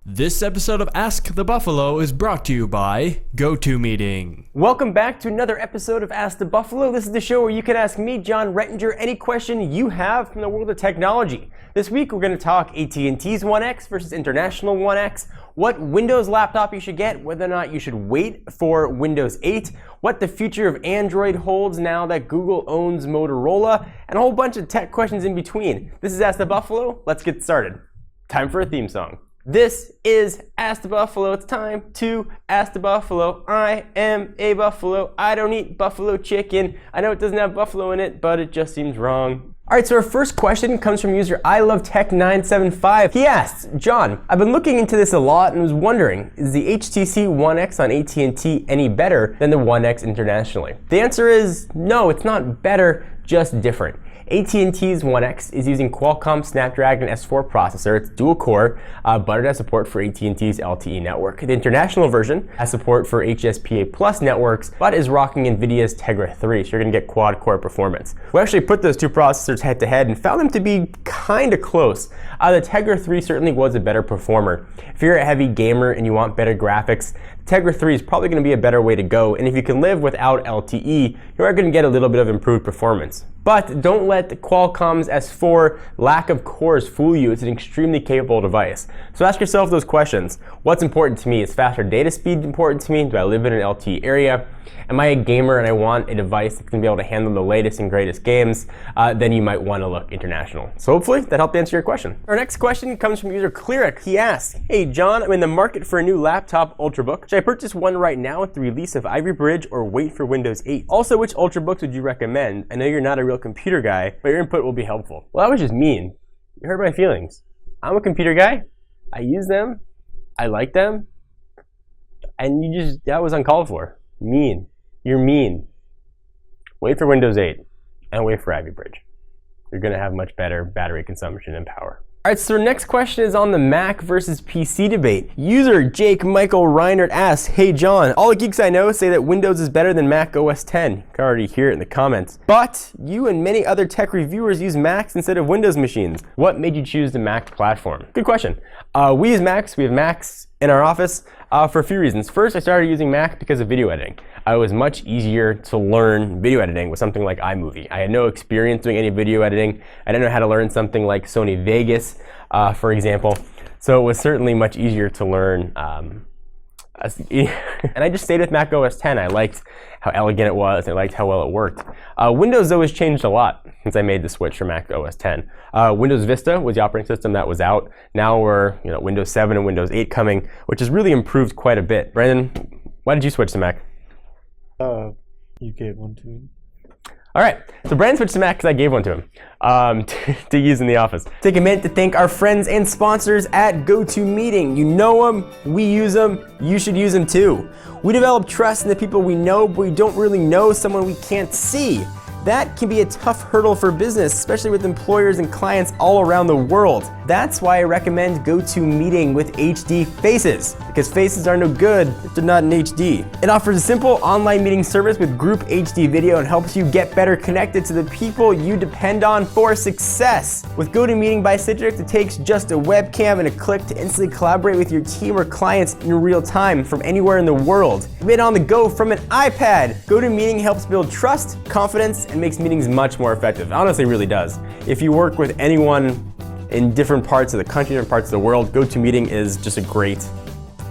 This episode of Ask the Buffalo is brought to you by GoToMeeting. Welcome back to another episode of Ask the Buffalo. This is the show where you can ask me, John Rettinger, any question you have from the world of technology. This week we're going to talk AT&T's One X versus International One X, what Windows laptop you should get, whether or not you should wait for Windows 8, what the future of Android holds now that Google owns Motorola, and a whole bunch of tech questions in between. This is Ask the Buffalo. Let's get started. Time for a theme song. This is Ask the Buffalo. It's time to Ask the Buffalo. I am a buffalo. I don't eat buffalo chicken. I know it doesn't have buffalo in it, but it just seems wrong. Alright, so our first question comes from user ILoveTech975. He asks, John, I've been looking into this a lot and was wondering, is the HTC One X on AT&T any better than the One X internationally? The answer is no, it's not better, just different. AT&T's One X is using Qualcomm Snapdragon S4 processor. It's dual core, but it has support for AT&T's LTE network. The international version has support for HSPA Plus networks, but is rocking NVIDIA's Tegra 3, so you're going to get quad core performance. We actually put those two processors head to head and found them to be kind of close. The Tegra 3 certainly was a better performer. If you're a heavy gamer and you want better graphics, Tegra 3 is probably going to be a better way to go, and if you can live without LTE, you are going to get a little bit of improved performance. But don't let Qualcomm's S4 lack of cores fool you. It's an extremely capable device. So ask yourself those questions. What's important to me? Is faster data speed important to me? Do I live in an LTE area? Am I a gamer and I want a device that's going to be able to handle the latest and greatest games? Then you might want to look international. So hopefully that helped answer your question. Our next question comes from user Cleric. He asks, hey John, I'm in the market for a new laptop Ultrabook. Should I purchase one right now with the release of Ivy Bridge or wait for Windows 8? Also, which Ultrabooks would you recommend? I know you're not a real computer guy, but your input will be helpful. Well, that was just mean. You hurt my feelings. I'm a computer guy. I use them. I like them. And that was uncalled for. Mean. You're mean. Wait for Windows 8 and wait for Ivy Bridge. You're going to have much better battery consumption and power. Alright, so our next question is on the Mac versus PC debate. User Jake Michael Reinert asks, hey John, all the geeks I know say that Windows is better than Mac OS X. You can already hear it in the comments. But you and many other tech reviewers use Macs instead of Windows machines. What made you choose the Mac platform? Good question. We use Macs. We have Macs in our office for a few reasons. First, I started using Mac because of video editing. It was much easier to learn video editing with something like iMovie. I had no experience doing any video editing. I didn't know how to learn something like Sony Vegas, for example. So it was certainly much easier to learn. And I just stayed with Mac OS X. I liked how elegant it was. I liked how well it worked. Windows, though, has changed a lot since I made the switch from Mac OS X. Windows Vista was the operating system that was out. Now we're Windows 7 and Windows 8 coming, which has really improved quite a bit. Brandon, why did you switch to Mac? You gave one to me. All right, so Brandon switched to Mac because I gave one to him to use in the office. Take a minute to thank our friends and sponsors at GoToMeeting. You know them, we use them, you should use them too. We develop trust in the people we know, but we don't really know someone we can't see. That can be a tough hurdle for business, especially with employers and clients all around the world. That's why I recommend GoToMeeting with HD Faces, because faces are no good if they're not in HD. It offers a simple online meeting service with group HD video and helps you get better connected to the people you depend on for success. With GoToMeeting by Citrix, it takes just a webcam and a click to instantly collaborate with your team or clients in real time from anywhere in the world. Made on the go from an iPad. GoToMeeting helps build trust, confidence, and makes meetings much more effective. It honestly really does. If you work with anyone in different parts of the country, different parts of the world, GoToMeeting is just a great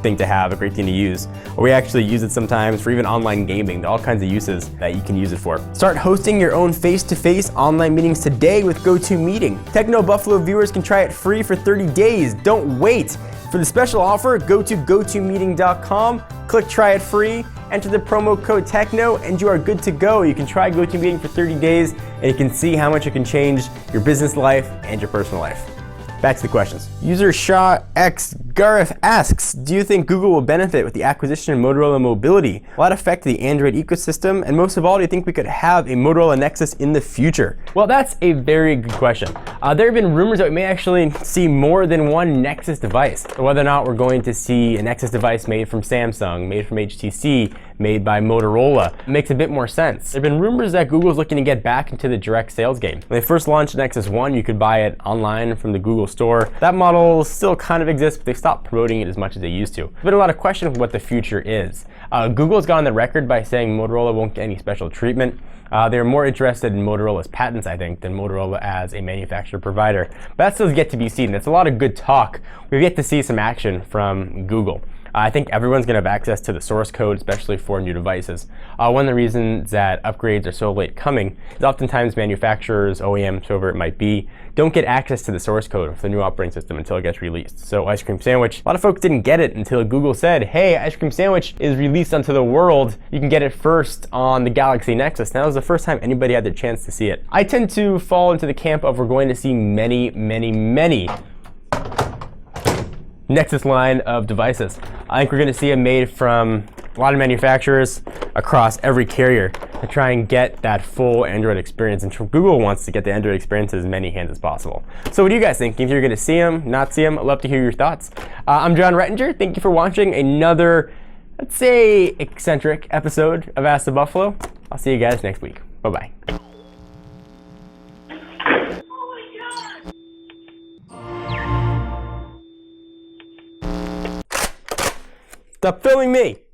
thing to have, a great thing to use. We actually use it sometimes for even online gaming. There are all kinds of uses that you can use it for. Start hosting your own face-to-face online meetings today with GoToMeeting. Techno Buffalo viewers can try it free for 30 days. Don't wait. For the special offer, go to gotomeeting.com, click try it free, enter the promo code TECHNO, and you are good to go. You can try GoToMeeting for 30 days, and you can see how much it can change your business life and your personal life. Back to the questions. User Shaw X Gareth asks, do you think Google will benefit with the acquisition of Motorola Mobility? Will that affect the Android ecosystem? And most of all, do you think we could have a Motorola Nexus in the future? Well, that's a very good question. There have been rumors that we may actually see more than one Nexus device. So whether or not we're going to see a Nexus device made from Samsung, made from HTC, made by Motorola, makes a bit more sense. There have been rumors that Google's looking to get back into the direct sales game. When they first launched Nexus 1, you could buy it online from the Google store. That model still kind of exists, but they stopped promoting it as much as they used to. There's been a lot of questions of what the future is. Google's gone on the record by saying Motorola won't get any special treatment. They're more interested in Motorola's patents, I think, than Motorola as a manufacturer provider. But that still is yet to be seen. It's a lot of good talk. We've yet to see some action from Google. I think everyone's going to have access to the source code, especially for new devices. One of the reasons that upgrades are so late coming is oftentimes manufacturers, OEMs, whoever it might be, don't get access to the source code for the new operating system until it gets released. So Ice Cream Sandwich, a lot of folks didn't get it until Google said, hey, Ice Cream Sandwich is released onto the world. You can get it first on the Galaxy Nexus. And that was the first time anybody had the chance to see it. I tend to fall into the camp of we're going to see many Nexus line of devices. I think we're going to see it made from a lot of manufacturers across every carrier to try and get that full Android experience. And Google wants to get the Android experience in as many hands as possible. So what do you guys think? Think you're going to see them, not see them? I'd love to hear your thoughts. I'm John Rettinger. Thank you for watching another, let's say, eccentric episode of Ask the Buffalo. I'll see you guys next week. Bye-bye. Stop filming me!